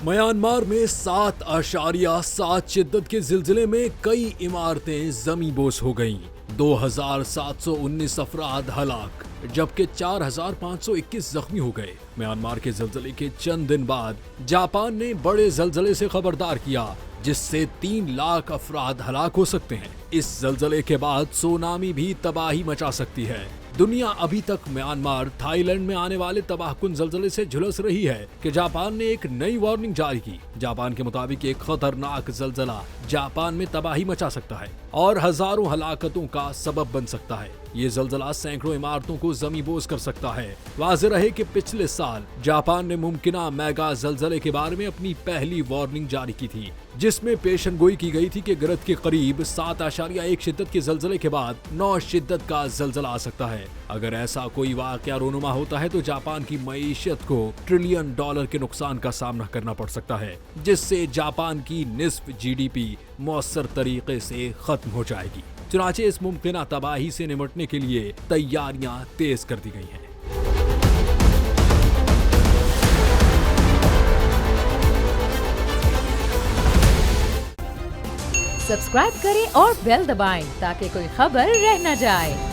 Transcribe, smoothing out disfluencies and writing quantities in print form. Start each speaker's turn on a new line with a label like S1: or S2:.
S1: Myanmar में 7.7 शिद्दत के जिलजिले में कई इमारतें ज़मींदोज़ हो गईं। 2,719 अफराद हलाक जबकि 4,521 जख्मी हो गए। म्यांमार के जिलजिले के चंद दिन बाद जापान ने बड़े जिलजिले से खबरदार किया जिससे 3 लाख अफराद हलाक हो सकते हैं। इस जिलजिले के बाद सुनामी भी तबाही मचा सकती है। दुनिया अभी तक म्यांमार, थाईलैंड में आने वाले तबाहकुन ज़लज़ले से झुलस रही है कि जापान ने एक नई वार्निंग जारी की। जापान के मुताबिक एक खतरनाक ज़लज़ला जापान में तबाही मचा सकता है और हजारों हलाकतों का सबब बन सकता है। ये ज़लज़ला सैकड़ों इमारतों को ज़मींदोज़ कर सकता है। वाज़ेह रहे कि पिछले साल जापान ने मुमकिना मेगा ज़लज़ले के बारे में अपनी पहली वार्निंग जारी की थी, जिसमें पेशनगोई की गई थी कि गिरद के करीब 7.1 शिद्दत के ज़लज़ले के बाद 9 शिद्दत का ज़लज़ला आ सकता है। अगर ऐसा कोई वाक़या रोनुमा होता है तो जापान की मईशत को $1 ट्रिलियन के नुकसान का सामना करना पड़ सकता है, जिससे जापान की निस्फ GDP मौसर तरीके से खत्म हो जाएगी। चुनाचे इस मुमकिना तबाही से निपटने के लिए तैयारियां तेज कर दी गई हैं।
S2: सब्सक्राइब करें और बेल दबाएं ताकि कोई खबर रह न जाए।